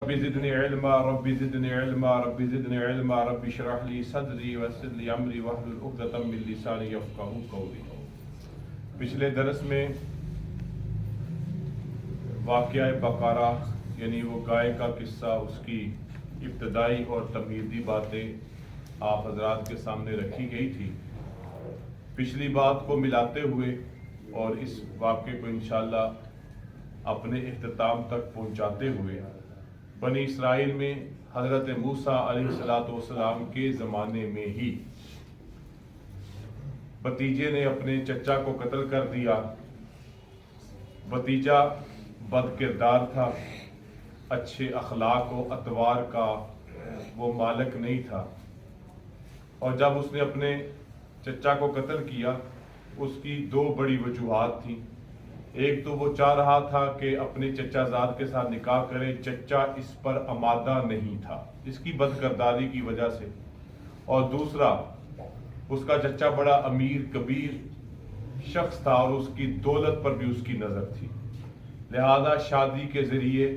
رب زدنی علما رب زدنی علما رب زدنی علما رب اشرح لی صدری ویسر لی امری واحلل عقدۃ من لسانی یفقہوا قولی۔ پچھلے درس میں واقعہ بقرہ یعنی وہ گائے کا قصہ، اس کی ابتدائی اور تمہیدی باتیں آپ حضرات کے سامنے رکھی گئی تھی۔ پچھلی بات کو ملاتے ہوئے اور اس واقعے کو انشاءاللہ اپنے اختتام تک پہنچاتے ہوئے، بنی اسرائیل میں حضرت موسیٰ علیہ السلام کے زمانے میں ہی بھتیجے نے اپنے چچا کو قتل کر دیا۔ بھتیجا بد کردار تھا، اچھے اخلاق و اطوار کا وہ مالک نہیں تھا، اور جب اس نے اپنے چچا کو قتل کیا اس کی دو بڑی وجوہات تھیں۔ ایک تو وہ چاہ رہا تھا کہ اپنے چچا زاد کے ساتھ نکاح کرے، چچا اس پر آمادہ نہیں تھا اس کی بد کرداری کی وجہ سے، اور دوسرا اس کا چچا بڑا امیر کبیر شخص تھا اور اس کی دولت پر بھی اس کی نظر تھی، لہذا شادی کے ذریعے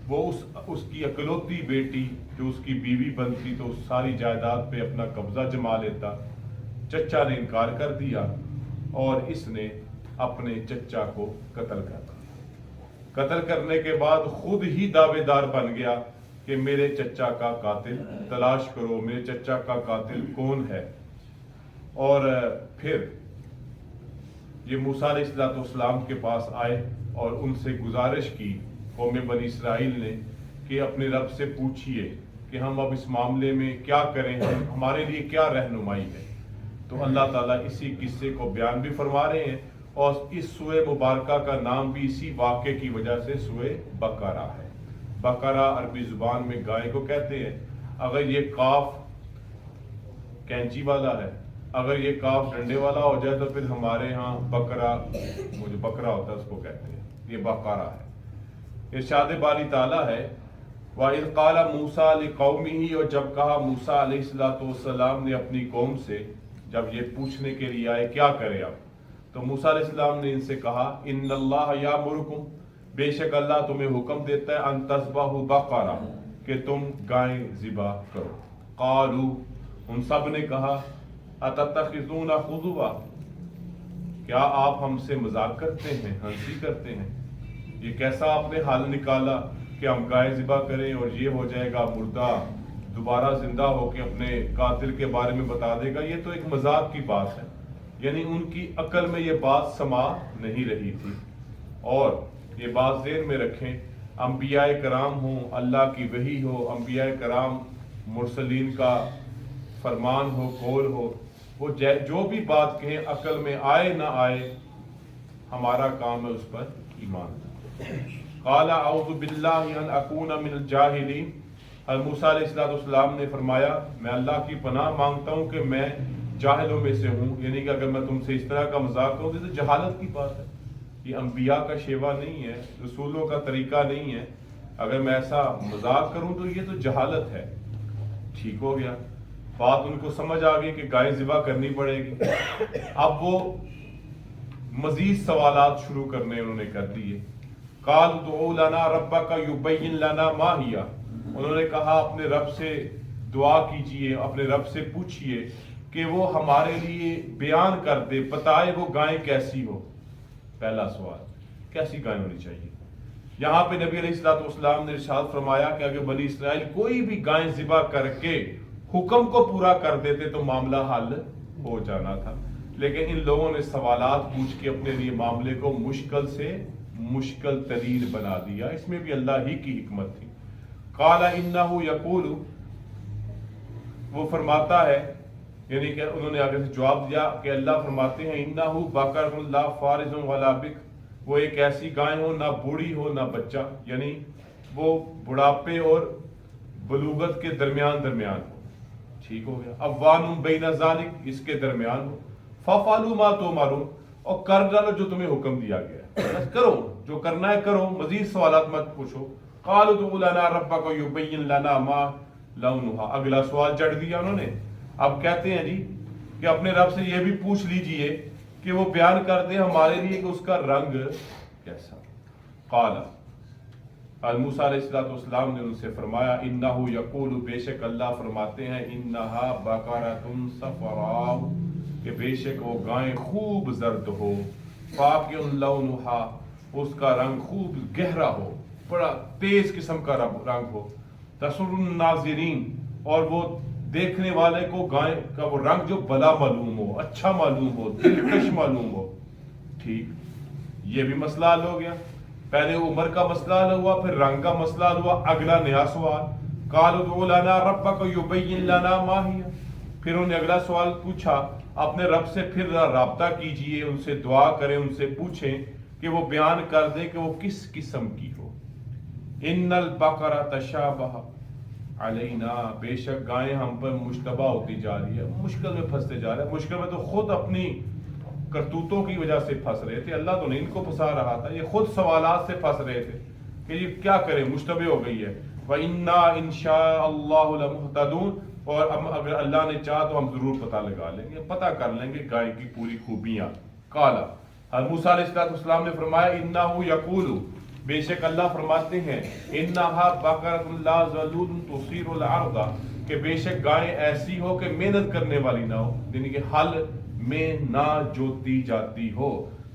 وہ اس کی اکلوتی بیٹی جو اس کی بیوی بنتی تو اس ساری جائیداد پہ اپنا قبضہ جما لیتا۔ چچا نے انکار کر دیا اور اس نے اپنے چچا کو قتل کر دیا۔ قتل کرنے کے بعد خود ہی دعوے دار بن گیا کہ میرے چچا کا قاتل تلاش کرو، میرے چچا کا قاتل کون ہے۔ اور پھر یہ موسیٰ علیہ السلام کے پاس آئے اور ان سے گزارش کی قوم بنی اسرائیل نے کہ اپنے رب سے پوچھئے کہ ہم اب اس معاملے میں کیا کریں، ہمارے لیے کیا رہنمائی ہے۔ تو اللہ تعالیٰ اسی قصے کو بیان بھی فرما رہے ہیں، اور اس سورہ مبارکہ کا نام بھی اسی واقعے کی وجہ سے سورہ بقرہ ہے۔ بقرہ عربی زبان میں گائے کو کہتے ہیں۔ اگر یہ قاف کینچی والا ہے، اگر یہ قاف ڈنڈے والا ہو جائے تو پھر ہمارے ہاں بقرہ، وہ جو بکرا ہوتا ہے اس کو کہتے ہیں، یہ بقرہ ہے۔ ارشاد باری تعالیٰ ہے وَإِذْ قَالَ مُوسَىٰ لِقَوْمِهِ، اور جب کہا موسیٰ علیہ السلام نے اپنی قوم سے، جب یہ پوچھنے کے لیے آئے کیا کرے اب، تو موسیٰ علیہ السلام نے ان سے کہا ان اللہ یامرکم، بے شک اللہ تمہیں حکم دیتا ہے ان تذبحوا بقرہ، کہ تم گائیں ذبح کرو۔ قالوا، ان سب نے کہا اتتخذون خضوا، کیا آپ ہم سے مذاق کرتے ہیں، ہنسی کرتے ہیں، یہ کیسا آپ نے حل نکالا کہ ہم گائے ذبح کریں اور یہ ہو جائے گا مردہ دوبارہ زندہ ہو کے اپنے قاتل کے بارے میں بتا دے گا، یہ تو ایک مذاق کی بات ہے۔ یعنی ان کی عقل میں یہ بات سما نہیں رہی تھی۔ اور یہ بات ذہن میں رکھیں، انبیاء کرام ہوں، اللہ کی وحی ہو، انبیاء کرام مرسلین کا فرمان ہو، قول ہو، وہ جو بھی بات کہیں عقل میں آئے نہ آئے، ہمارا کام ہے اس پر ایمان۔ قال اعوذ باللہ ان اکون من الجاہلین، موسیٰ علیہ السلام نے فرمایا میں اللہ کی پناہ مانگتا ہوں کہ میں جاہلوں میں سے ہوں، یعنی کہ اگر میں تم سے اس طرح کا مذاق کروں تو جہالت کی بات ہے، یہ انبیاء کا شیوا نہیں ہے، رسولوں کا طریقہ نہیں ہے، اگر میں ایسا مذاق کروں تو یہ تو جہالت ہے۔ ٹھیک ہو گیا، بات ان کو سمجھ آ گئی کہ گائے ذبح کرنی پڑے گی۔ اب وہ مزید سوالات شروع کرنے انہوں نے کر دیے۔ قال ادع لنا ربک یبین لنا ما ہی، انہوں نے کہا اپنے رب سے دعا کیجئے، اپنے رب سے پوچھئے کہ وہ ہمارے لیے بیان کر دے، بتائے وہ گائیں کیسی ہو۔ پہلا سوال، کیسی گائیں ہونی چاہیے؟ یہاں پہ نبی علیہ السلام نے ارشاد فرمایا کہ اگر بنی اسرائیل کوئی بھی گائیں ذبح کر کے حکم کو پورا کر دیتے تو معاملہ حل ہو جانا تھا، لیکن ان لوگوں نے سوالات پوچھ کے اپنے لیے معاملے کو مشکل سے مشکل ترین بنا دیا۔ اس میں بھی اللہ ہی کی حکمت تھی۔ قال انہ یقول، وہ فرماتا ہے، یعنی کہ انہوں نے آگے سے جواب دیا کہ اللہ فرماتے ہیں انہ بقرۃ لا فارض ولا بکر، وہ ایک ایسی گائے ہو نہ بوڑھی ہو نہ بچہ، یعنی وہ بڑھاپے اور بلوغت کے درمیان ہو۔ ٹھیک ہو گیا، اوان بین ذالک، اس کے درمیان ہو۔ ففعلوا ما تؤمرون، اور کر ڈالو جو تمہیں حکم دیا گیا ہے، بس کرو جو کرنا ہے کرو، مزید سوالات مت پوچھو۔ قالوا ادع لنا ربک یبین لنا ما لونھا، اگلا سوال جڑ دیا انہوں نے۔ اب کہتے ہیں جی کہ اپنے رب سے یہ بھی پوچھ لیجئے کہ وہ بیان کر دے ہمارے لیے کہ اس کا رنگ کیسا۔ قال، موسیٰ علیہ السلام نے ان سے فرمایا انہو یقول، بے شک اللہ فرماتے ہیں انہا بقرۃ صفراء، کہ بے شک وہ گائیں خوب زرد ہو، فاقع لونہا، اس کا رنگ خوب گہرا ہو، بڑا تیز قسم کا رنگ ہو، تسر الناظرین، اور وہ دیکھنے والے کو گائیں کا وہ رنگ جو بلا معلوم ہو، اچھا معلوم ہو، دلکش معلوم ہو۔ ٹھیک، یہ بھی مسئلہ حل ہو گیا۔ پہلے عمر کا مسئلہ حل ہوا، پھر رنگ کا مسئلہ حل ہوا۔ اگلا نیا سوال، قالوا ادع لنا ربک یبین لنا ما ہی، پھر انہوں نے اگلا سوال پوچھا اپنے رب سے، پھر رابطہ کیجئے، ان سے دعا کریں، ان سے پوچھیں کہ وہ بیان کر دیں کہ وہ کس قسم کی ہو۔ ان البقرہ تشابہ علینا، بے شک گائیں ہم پر مشتبہ ہوتی جا رہی ہے، مشکل میں پھنستے جا رہے ہیں۔ مشکل میں تو خود اپنی کرتوتوں کی وجہ سے پھنس رہے تھے، اللہ تو نہیں ان کو پھنسا رہا تھا، یہ خود سوالات سے پھنس رہے تھے کہ یہ کیا کریں، مشتبہ ہو گئی ہے۔ وَإِنَّا إِن شَاءَ اللَّهُ لَمُهْتَدُونَ، اور اگر اللہ نے چاہا تو ہم ضرور پتہ لگا لیں گے، پتہ کر لیں گے گائے کی پوری خوبیاں۔ قالا، حضرت موسیٰ علیہ السلام نے فرمایا انہ یقول، بے شک اللہ فرماتے ہیں انہا بقرۃ لا ذلول تصیر الارض، کہ بے شک گائیں ایسی ہو کہ محنت کرنے والی نہ ہو، یعنی کہ حل میں نہ جوتی جاتی ہو،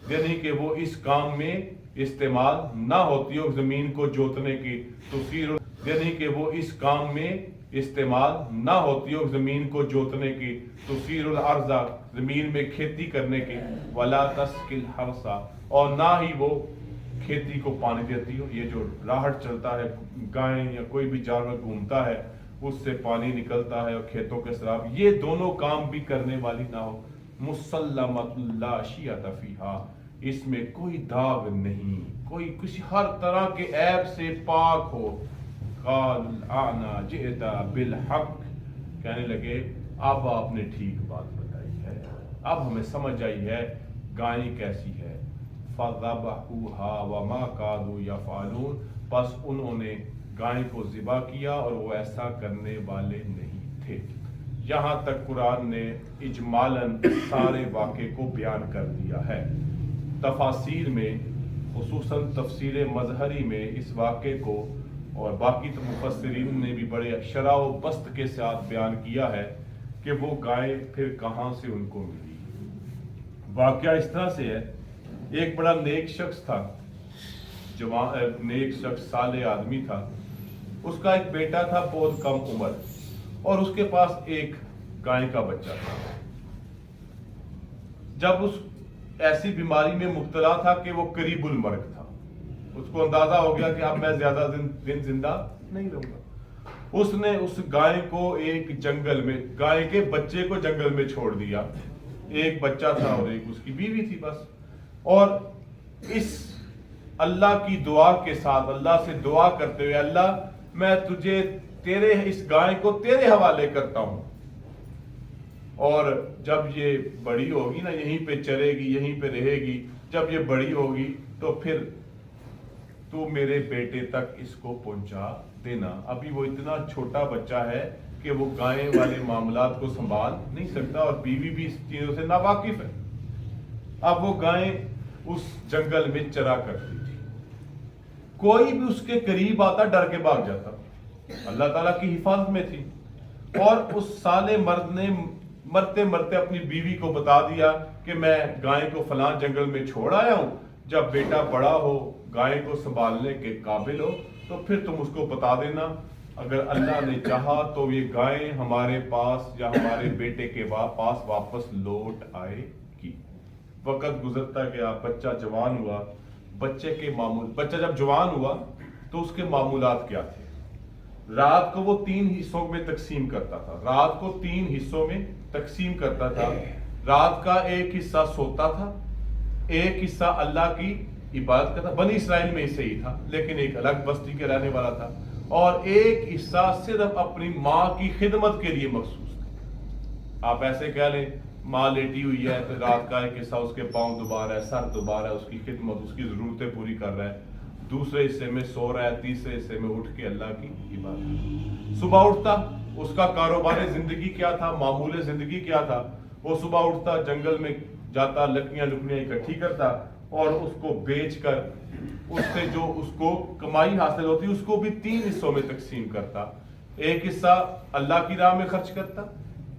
یعنی کہ وہ اس کام میں استعمال نہ ہوتی ہو زمین کو جوتنے کی، تصیر، یعنی کہ وہ اس کام میں استعمال نہ ہوتی ہو زمین کو جوتنے کی، تصیر الارض، زمین میں کھیتی کرنے کی، ولا تسقی الحرث، اور نہ ہی وہ کھیتی کو پانی دیتی ہو۔ یہ جو راہٹ چلتا ہے، گائیں یا کوئی بھی جانور گھومتا ہے اس سے پانی نکلتا ہے اور کھیتوں کے سراب، یہ دونوں کام بھی کرنے والی نہ ہو۔ مسلمۃ لا شیۃ فیہا، اس میں کوئی داغ نہیں، کوئی کسی ہر طرح کے عیب سے پاک ہو۔ قال الآن جئت بالحق، کہنے لگے اب آپ نے ٹھیک بات بتائی ہے، اب ہمیں سمجھ آئی ہے گائیں کیسی ہے۔ فَذَبَحُوهَا وَمَا كَادُوا يَفْعَلُونَ، پس انہوں نے گائیں کو ذبح کیا اور وہ ایسا کرنے والے نہیں تھے۔ یہاں تک قرآن نے اجمالاً سارے واقعے کو بیان کر دیا ہے۔ تفاسیر میں، خصوصاً تفسیر مظہری میں اس واقعے کو، اور باقی تو مفسرین نے بھی بڑے شرح و بسط کے ساتھ بیان کیا ہے کہ وہ گائے پھر کہاں سے ان کو ملی۔ واقعہ اس طرح سے ہے، ایک بڑا نیک شخص تھا، نیک شخص صالح آدمی تھا، اس کا ایک بیٹا تھا بہت کم عمر، اور اس کے پاس ایک گائے کا بچہ تھا۔ جب اس ایسی بیماری میں مبتلا تھا کہ وہ قریب المرگ تھا، اس کو اندازہ ہو گیا کہ اب میں زیادہ دن زندہ نہیں رہوں گا، اس نے اس گائے کو ایک جنگل میں، گائے کے بچے کو جنگل میں چھوڑ دیا، ایک بچہ تھا اور ایک اس کی بیوی تھی بس، اور اس اللہ کی دعا کے ساتھ، اللہ سے دعا کرتے ہوئے، اللہ میں تجھے تیرے اس گائے کو تیرے حوالے کرتا ہوں، اور جب یہ بڑی ہوگی نا، یہیں پہ چرے گی، یہیں پہ رہے گی، جب یہ بڑی ہوگی تو پھر تو میرے بیٹے تک اس کو پہنچا دینا، ابھی وہ اتنا چھوٹا بچہ ہے کہ وہ گائے والے معاملات کو سنبھال نہیں سکتا، اور بیوی بھی اس چیزوں سے ناواقف ہے۔ اب وہ گائیں اس جنگل میں چرا کرتی تھی، کوئی بھی اس کے قریب آتا ڈر کے بھاگ جاتا، اللہ تعالیٰ کی حفاظت میں تھی، اور اس صالح مرد نے مرتے مرتے اپنی بیوی کو بتا دیا کہ میں گائے کو فلاں جنگل میں چھوڑ آیا ہوں، جب بیٹا بڑا ہو، گائے کو سنبھالنے کے قابل ہو تو پھر تم اس کو بتا دینا، اگر اللہ نے چاہا تو یہ گائیں ہمارے پاس یا ہمارے بیٹے کے پاس واپس لوٹ آئے گی۔ وقت گزرتا گیا، بچہ جوان ہوا، بچہ جب جوان ہوا تو اس کے معمولات کیا تھے؟ رات کو وہ 3 حصوں میں تقسیم کرتا تھا، رات کو 3 حصوں میں تقسیم کرتا تھا، رات کا ایک حصہ سوتا تھا، ایک حصہ اللہ کی عبادت کرتا، بنی اسرائیل میں سے ہی تھا لیکن ایک الگ بستی کے رہنے والا تھا، اور ایک حصہ صرف اپنی ماں کی خدمت کے لیے مخصوص تھا۔ آپ ایسے کہہ لیں ماں لیٹی ہوئی ہے تو رات کا ایک حصہ اس کے پاؤں دبا رہا ہے، سر دبا رہا ہے، اس کی خدمت، اس کی ضرورتیں پوری کر رہا ہے، دوسرے حصے میں سو رہا ہے، تیسرے حصے میں اٹھ کے اللہ کی عبادت۔ صبح اٹھتا، اس کا کاروبار زندگی کیا تھا، معمول زندگی کیا تھا؟ وہ صبح اٹھتا، جنگل میں جاتا، لکڑیاں اکٹھی کرتا اور اس کو بیچ کر اس سے جو اس کو کمائی حاصل ہوتی اس کو بھی 3 حصوں میں تقسیم کرتا. ایک حصہ اللہ کی راہ میں خرچ کرتا,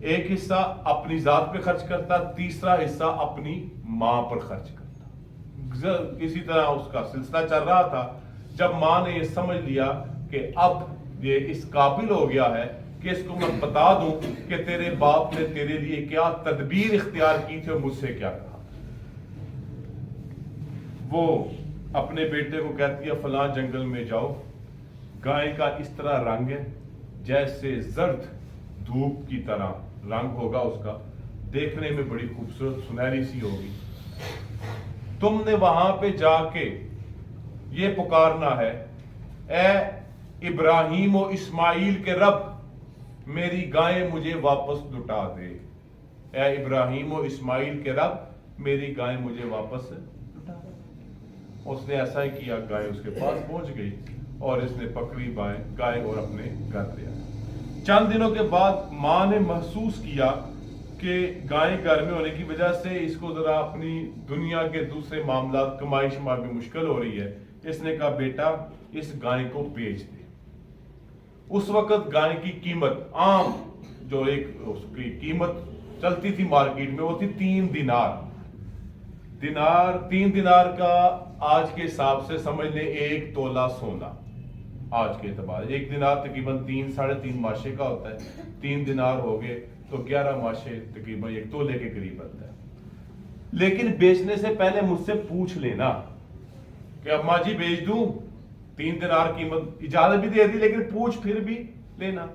ایک حصہ اپنی ذات پہ خرچ کرتا, تیسرا حصہ اپنی ماں پر خرچ کرتا. اسی طرح اس کا سلسلہ چل رہا تھا. جب ماں نے یہ سمجھ لیا کہ اب یہ اس قابل ہو گیا ہے کہ اس کو میں بتا دوں کہ تیرے باپ نے تیرے لیے کیا تدبیر اختیار کی تھی اور مجھ سے کیا کہا, وہ اپنے بیٹے کو کہتی ہے فلاں جنگل میں جاؤ, گائے کا اس طرح رنگ ہے جیسے زرد دھوپ کی طرح رنگ ہوگا اس کا, دیکھنے میں بڑی خوبصورت سنہری سی ہوگی. تم نے وہاں پہ جا کے یہ پکارنا ہے, اے ابراہیم و اسماعیل کے رب میری گائیں مجھے واپس لوٹا دے. اے ابراہیم و اسماعیل کے رب میری گائیں مجھے واپس لوٹا دے. اس نے ایسا ہی کیا, گائے اس کے پاس پہنچ گئی اور اس نے پکڑی گائے اور اپنے گھر لے آیا. چند دنوں کے بعد ماں نے محسوس کیا کہ گائے گھر میں ہونے کی وجہ سے اس کو ذرا اپنی دنیا کے دوسرے معاملات کمائی شمائی میں مشکل ہو رہی ہے. اس نے کہا بیٹا اس گائے کو بیچ دے. اس وقت گائے کی قیمت عام جو ایک اس کی قیمت چلتی تھی مارکیٹ میں وہ تھی 3 دینار. 3 دینار کا آج کے حساب سے سمجھ لیں 1 تولہ سونا. آج کے اعتبار 1 دینار تقریباً 3-3.5 ماشے کا ہوتا ہے. 3 دینار ہو گئے تو 11 ماشے تقریباً 1 تولے کے قریب بنتا ہے. لیکن بیچنے سے پہلے مجھ سے پوچھ لینا کہ اماں جی بیچ دوں. 3 دینار قیمت اجازت بھی دے دی لیکن پوچھ پھر بھی لینا.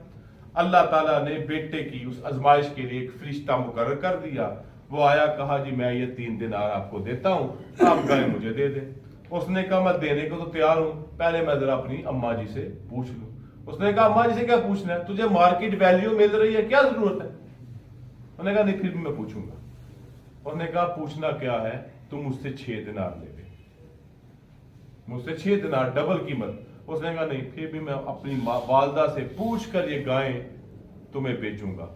اللہ تعالیٰ نے بیٹے کی اس آزمائش کے لیے ایک فرشتہ مقرر کر دیا. وہ آیا, کہا جی میں یہ 3 دینار آپ کو دیتا ہوں, آپ گائے مجھے دے دیں. اس نے کہا میں دینے کو تو تیار ہوں, پہلے میں ذرا اپنی اماں جی سے پوچھ لوں. اس نے کہا اماں جی سے کیا پوچھنا ہے, تجھے مارکیٹ ویلیو مل رہی ہے, کیا ضرورت ہے. انہوں نے کہا نہیں پھر بھی میں پوچھوں گا. انہوں نے کہا پوچھنا کیا ہے, تم مجھ سے 6 دینار لے لے, مجھ سے 6 دینار ڈبل قیمت. اس نے کہا نہیں پھر بھی میں اپنی والدہ سے پوچھ کر یہ گائیں تمہیں بیچوں گا.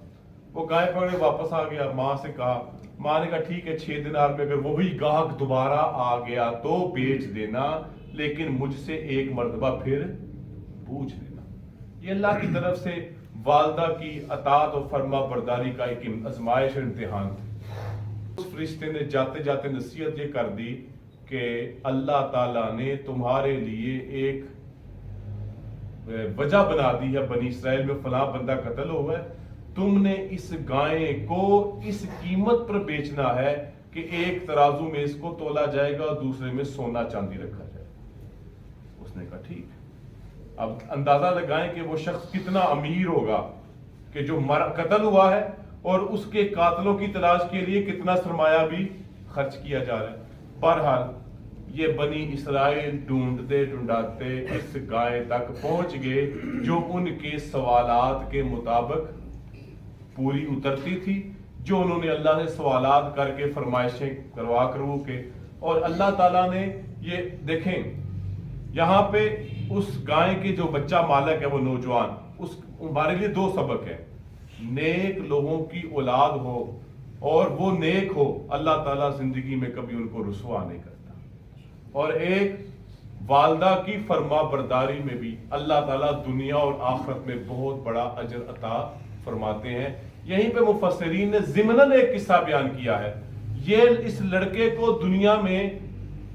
وہ گائے پکڑے واپس آ گیا, ماں سے کہا. ماں نے کہا ٹھیک ہے 6 دینار میں اگر وہی گاہک دوبارہ آ گیا تو بیچ دینا, لیکن مجھ سے ایک مرتبہ پھر پوچھ لینا. یہ اللہ کی طرف سے والدہ کی اطاعت و فرما برداری کا ایک آزمائش اور امتحان تھی. اس فرشتے نے جاتے جاتے نصیحت یہ کر دی کہ اللہ تعالیٰ نے تمہارے لیے ایک وجہ بنا دی ہے, بنی اسرائیل میں فلاں بندہ قتل ہوا ہے, تم نے اس گائے کو اس قیمت پر بیچنا ہے کہ ایک ترازو میں اس کو تولا جائے گا اور دوسرے میں سونا چاندی رکھا جائے گا. اس نے کہا ٹھیک. اب اندازہ لگائیں کہ وہ شخص کتنا امیر ہوگا کہ جو قتل ہوا ہے اور اس کے قاتلوں کی تلاش کے لیے کتنا سرمایہ بھی خرچ کیا جا رہا ہے. بہرحال یہ بنی اسرائیل ڈھونڈتے ڈھونڈاتے اس گائے تک پہنچ گئے جو ان کے سوالات کے مطابق پوری اترتی تھی, جو انہوں نے اللہ سے سوالات کر کے فرمائشیں کروا کے. اور اللہ تعالیٰ نے یہ دیکھیں یہاں پہ اس گائے کے جو بچہ مالک ہے وہ نوجوان, اس ہمارے لیے 2 سبق ہے. نیک لوگوں کی اولاد ہو اور وہ نیک ہو, اللہ تعالیٰ زندگی میں کبھی ان کو رسوا نہیں کرتا. اور ایک والدہ کی فرما برداری میں بھی اللہ تعالیٰ دنیا اور آخرت میں بہت بڑا اجر عطا فرماتے ہیں. یہیں پہ مفسرین نے ضمناً ایک قصہ بیان کیا ہے. یہ اس لڑکے کو دنیا میں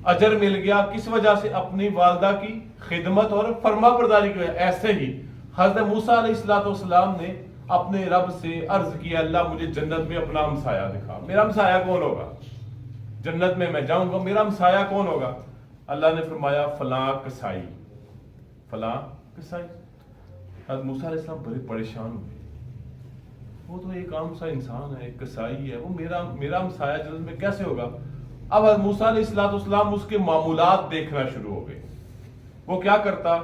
اجر مل گیا کس وجہ سے, اپنی والدہ کی خدمت اور فرما برداری کی وجہ. ایسے ہی حضرت موسیٰ علیہ السلام نے اپنے رب سے عرض کیا اللہ مجھے جنت میں اپنا ہمسایہ دکھا, میرا ہمسایہ کون ہوگا, جنت میں جاؤں گا میرا ہمسایہ کون ہوگا. اللہ نے فرمایا فلاں کسائی, فلاں کسائی. حضرت موسیٰ علیہ السلام بڑے پریشان ہوئے, وہ تو ایک عام سا انسان ہے, ایک کسائی ہے, وہ میرا ہمسایہ جنت میں کیسے ہوگا. اب حضرت موسیٰ علیہ السلام اس کے معمولات دیکھنا شروع ہو گئے. وہ کیا کرتا,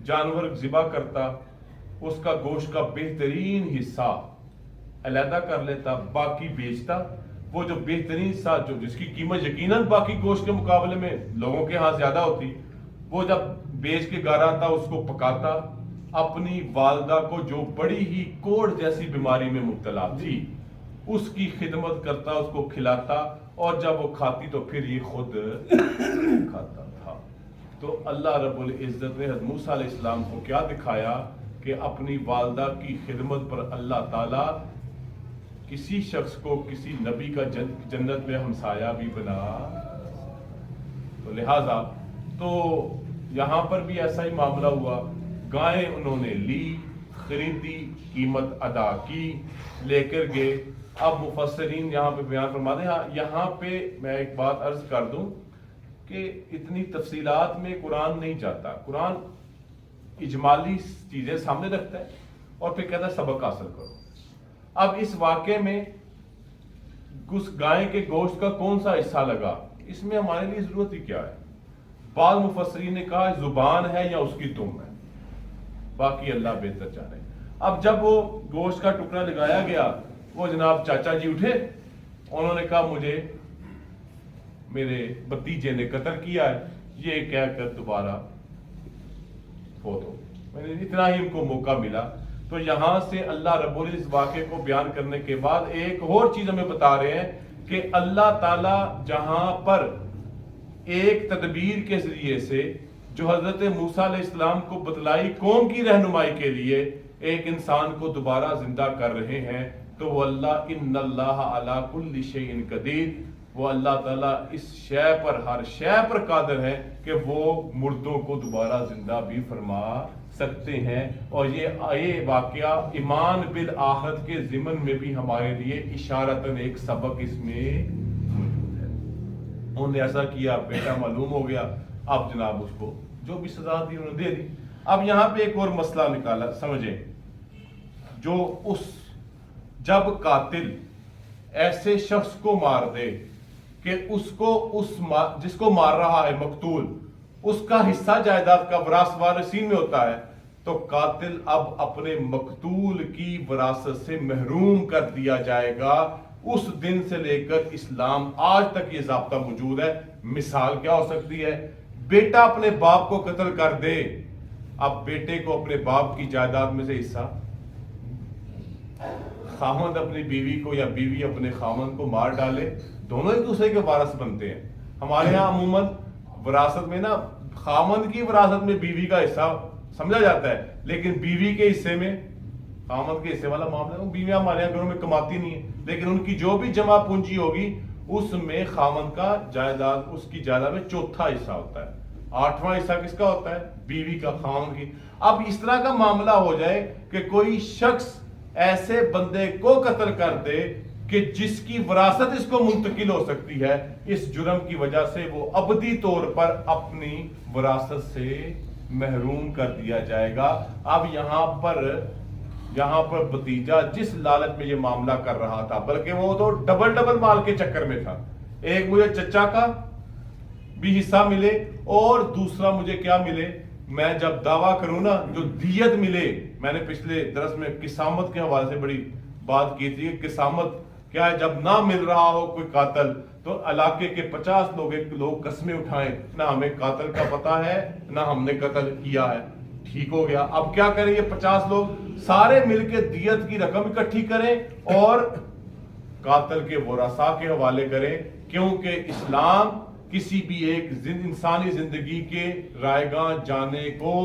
جانور ذبح کرتا, اس کا گوشت کا بہترین حصہ علیحدہ کر لیتا, باقی بیچتا. وہ جو بہترین حصہ جو جس کی قیمت یقیناً باقی گوشت کے مقابلے میں لوگوں کے ہاں زیادہ ہوتی, وہ جب بیچ کے گھر آتا اس کو پکاتا, اپنی والدہ کو جو بڑی ہی کوڑ جیسی بیماری میں مبتلا تھی اس کی خدمت کرتا, اس کو کھلاتا, اور جب وہ کھاتی تو پھر یہ خود کھاتا تھا. تو اللہ رب العزت نے حضرت موسیٰ علیہ السلام کو کیا دکھایا کہ اپنی والدہ کی خدمت پر اللہ تعالیٰ کسی شخص کو کسی نبی کا جنت میں ہمسایہ بھی بنا. تو لہذا تو یہاں پر بھی ایسا ہی معاملہ ہوا. گائیں انہوں نے لی، خریدی، قیمت ادا کی، لے کر گئے. اب مفسرین یہاں پہ بیان فرماتے ہیں. یہاں پہ میں ایک بات عرض کر دوں کہ اتنی تفصیلات میں قرآن نہیں جاتا. قرآن اجمالی چیزیں سامنے رکھتا ہے اور پھر کہتا ہے سبق حاصل کرو. اب اس واقعے میں اس گائے کے گوشت کا کون سا حصہ لگا، اس میں ہمارے لیے ضرورت ہی کیا ہے؟ بعض مفسرین نے کہا زبان ہے یا اس کی تم ہے، باقی اللہ بہتر جانے. اب جب وہ گوشت کا ٹکڑا لگایا گیا، وہ جناب چاچا جی اٹھے، انہوں نے کہا مجھے میرے بھتیجے نے قتل کیا ہے، یہ کہہ کر دوبارہ فوت ہو. میں نے اتنا ہی ان کو موقع ملا. تو یہاں سے اللہ رب العزت اس واقعے کو بیان کرنے کے بعد ایک اور چیز ہمیں بتا رہے ہیں کہ اللہ تعالی جہاں پر ایک تدبیر کے ذریعے سے جو حضرت موسیٰ علیہ السلام کو بتلائی قوم کی رہنمائی کے لیے ایک انسان کو دوبارہ زندہ کر رہے ہیں، تو وہ اللہ ان اللہ علی کل شیء قدیر، وہ اللہ تعالیٰ اس شے پر، ہر شے پر قادر ہے کہ وہ مردوں کو دوبارہ زندہ بھی فرما سکتے ہیں. اور یہ واقعہ ایمان بالآخرت کے ضمن میں بھی ہمارے لیے اشارتاً ایک سبق اس میں موجود ہے. انہوں نے ایسا کیا، بیٹا معلوم ہو گیا، اب جناب اس کو جو بھی سزا دی انہوں نے دے دی. اب یہاں پہ ایک اور مسئلہ نکالا، سمجھیں. جو جب قاتل ایسے شخص کو مار دے کہ اس کو جس کو مار رہا ہے مقتول، اس کا حصہ جائیداد کا وراثت وارثین میں ہوتا ہے، تو قاتل اب اپنے مقتول کی وراثت سے محروم کر دیا جائے گا. اس دن سے لے کر اسلام آج تک یہ ضابطہ موجود ہے. مثال کیا ہو سکتی ہے؟ بیٹا اپنے باپ کو قتل کر دے، اب بیٹے کو اپنے باپ کی جائیداد میں سے حصہ، خامند اپنی بیوی کو یا بیوی اپنے خامند کو مار ڈالے، دونوں ایک دوسرے کے وارث بنتے ہیں. ہمارے ہاں عموماً وراثت میں نا خامند کی وراثت میں بیوی کا حصہ سمجھا جاتا ہے، لیکن بیوی کے حصے میں خامند کے حصے والا معاملہ ہے. بیویاں ہمارے یہاں گھروں میں کماتی نہیں ہیں، لیکن ان کی جو بھی جمع پونجی ہوگی اس میں خامند کا جائیداد، اس کی جائیداد میں چوتھا حصہ ہوتا ہے. 8واں حصہ کس کا ہوتا ہے؟ بیوی کا، خامند کی. اب اس طرح کا معاملہ ہو جائے کہ کوئی شخص ایسے بندے کو قتل کر دے کہ جس کی وراثت اس کو منتقل ہو سکتی ہے، اس جرم کی وجہ سے وہ ابدی طور پر اپنی وراثت سے محروم کر دیا جائے گا. اب یہاں پر بھتیجا جس لالچ میں یہ معاملہ کر رہا تھا، بلکہ وہ تو ڈبل مال کے چکر میں تھا. ایک مجھے چچا کا بھی حصہ ملے اور دوسرا مجھے کیا ملے، میں جب دعویٰ کروں نا جو دیت ملے. میں نے پچھلے درس میں قسامت کے حوالے سے بڑی بات کی تھی کہ قسامت کیا ہے. جب نہ مل رہا ہو کوئی قاتل تو علاقے کے 50 لوگ قسمیں اٹھائیں، نہ ہمیں قاتل کا پتہ ہے نہ ہم نے قتل کیا ہے. ٹھیک ہو گیا. اب کیا کریں، یہ 50 لوگ سارے مل کے دیت کی رقم اکٹھی کریں اور قاتل کے ورثاء کے حوالے کریں، کیونکہ اسلام کسی بھی ایک انسانی زندگی کے رائے گاں جانے کو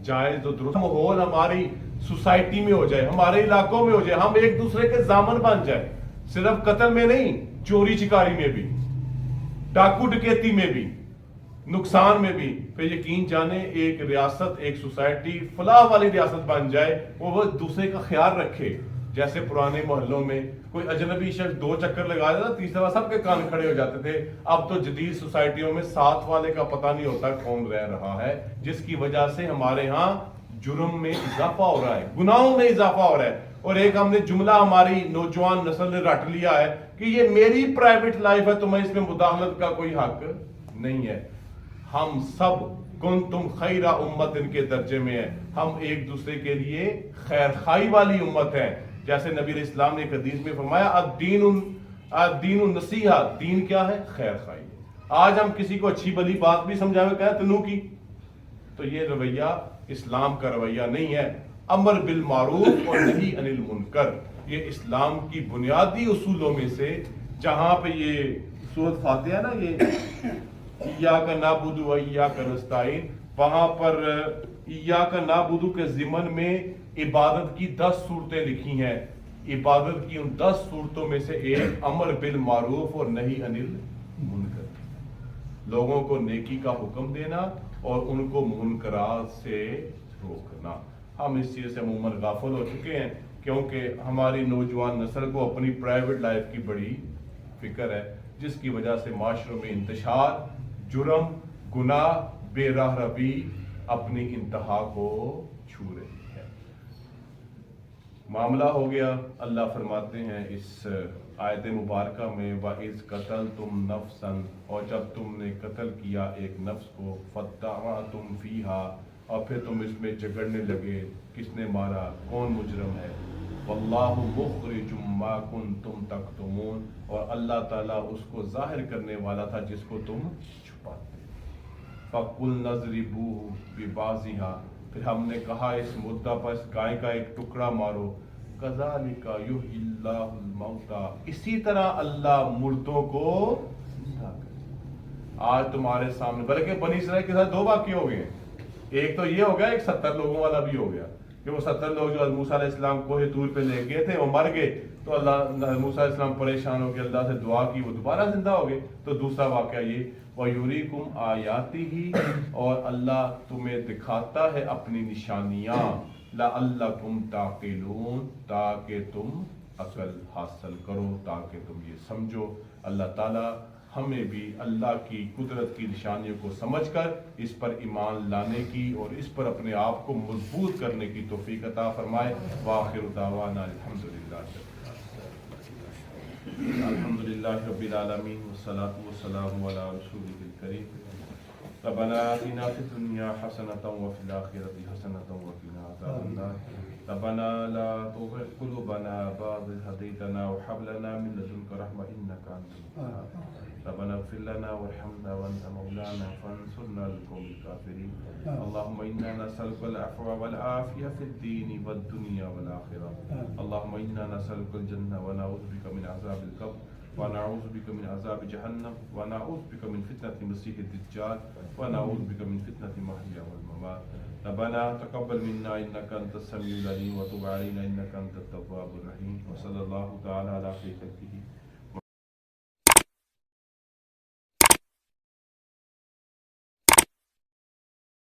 جائز و درست. ماحول ہماری سوسائٹی میں ہو جائے، ہمارے علاقوں میں ہو جائے، ہم ایک دوسرے کے ضامن بن جائے، صرف قتل میں نہیں، چوری چکاری میں بھی، ڈاکو ڈکیتی میں بھی، نقصان میں بھی. پھر یقین جانے ایک ریاست، ایک سوسائٹی فلاح والی ریاست بن جائے، وہ دوسرے کا خیال رکھے. جیسے پرانے محلوں میں کوئی اجنبی شخص 2 چکر لگا دیتا، تیسرا سب کے کان کھڑے ہو جاتے تھے. اب تو جدید سوسائٹیوں میں ساتھ والے کا پتہ نہیں ہوتا کون رہ رہا ہے، جس کی وجہ سے ہمارے ہاں جرم میں اضافہ ہو رہا ہے، گناہوں میں اضافہ ہو رہا ہے. اور ایک ہم نے جملہ ہماری نوجوان نسل نے رٹ لیا ہے کہ یہ میری پرائیویٹ لائف ہے، تمہیں اس میں مداخلت کا کوئی حق نہیں ہے. ہم سب کنتم خیر امت ان کے درجے میں ہیں، ہم ایک دوسرے کے لیے خیر خواہی والی امت ہیں. جیسے نبی علیہ السلام نے ایک حدیث میں فرمایا الدین النصیحہ، دین کیا ہے؟ خیر خواہی. آج ہم کسی کو اچھی بلی بات بھی سمجھاوے کہیں تنو کی، تو یہ رویہ اسلام کا رویہ نہیں ہے. امر بالمعروف اور نہی عن المنکر، یہ اسلام کی بنیادی اصولوں میں سے. جہاں پہ یہ سورۃ فاتحہ نا، یہ ایاک نعبد و ایاک نستعین، وہاں پر ایاک نعبد کے ضمن میں عبادت کی 10 صورتیں لکھی ہیں. عبادت کی ان 10 صورتوں میں سے ایک امر بالمعروف اور نہی عن المنکر، لوگوں کو نیکی کا حکم دینا اور ان کو منکرات سے روکنا. ہم اس چیز سے عموماً غافل ہو چکے ہیں، کیونکہ ہماری نوجوان نسل کو اپنی پرائیویٹ لائف کی بڑی فکر ہے، جس کی وجہ سے معاشروں میں انتشار، جرم، گناہ، بے راہ روی اپنی انتہا کو چھو رہی ہے. معاملہ ہو گیا. اللہ فرماتے ہیں اس آیت مبارکہ میں وَإِذْ قَتَلْتُمْ نَفْسًا، اور جب تم نے قتل کیا ایک نفس کو، فَادَّعَرْتُمْ فِيهَا، اور پھر تم اس میں جھگڑنے لگے کس نے مارا، کون مجرم ہے. وَاللَّهُ مُخْرِجٌ مَا كُنْتُمْ تَكْتُمُونَ، اور اللہ تعالیٰ اس کو ظاہر کرنے والا تھا جس کو تم چھپاتے. فَقُلْنَا اضْرِبُوهُ بِبَعْضِهَا، پھر ہم نے کہا اس مدعا پر اس گائے کا ایک ٹکڑا مارو. کذالک یحیی اللہ الموتیٰ، اسی طرح اللہ مردوں کو زندہ کرے. آج تمہارے سامنے، بلکہ بنی اسرائیل کے ساتھ 2 واقعے ہو گئے. ایک تو یہ ہو گیا، ایک 70 لوگوں والا بھی ہو گیا کہ وہ 70 لوگ جو موسیٰ علیہ السلام کوہ طور پہ لے گئے تھے وہ مر گئے، تو اللہ موسیٰ علیہ السلام پریشان ہو کے اللہ سے دعا کی، وہ دوبارہ زندہ ہو گئے. تو دوسرا واقعہ یہ وَيُرِيكُمْ آيَاتِهِ، اور اللہ تمہیں دکھاتا ہے اپنی نشانیاں، لَعَلَّكُمْ تَعْقِلُونَ، تاکہ تم عقل حاصل کرو، تاکہ تم یہ سمجھو. اللہ تعالیٰ ہمیں بھی اللہ کی قدرت کی نشانیوں کو سمجھ کر اس پر ایمان لانے کی اور اس پر اپنے آپ کو مضبوط کرنے کی توفیق عطا فرمائے. وآخر دعوانا الحمدللہ رب العالمین، والصلاة والسلام علی رسولہ الکریم. ربنا آتنا فی الدنیا حسنۃ وفی الآخرۃ حسنۃ وقنا عذاب النار. ربنا لا تزغ قلوبنا بعد إذ هديتنا وهب لنا من لدنك رحمة إنك أنت الوهاب. ربنا اغفر لنا وارحمنا وأنت مولانا فانصرنا على القوم الكافرين. اللهم إنا نسألك العفو والعافية في الدين والدنيا والآخرة. اللهم إنا نسألك الجنة ونعوذ بك من عذاب القبر، ونعوذ بك من عذاب جهنم، ونعوذ بك من فتنة المسيح الدجال، ونعوذ بك من فتنة المحيا والممات. ربنا تقبل منا إنك أنت السميع العليم، وتب علينا إنك أنت التواب الرحيم. وصلى الله تعالى على خير خلقه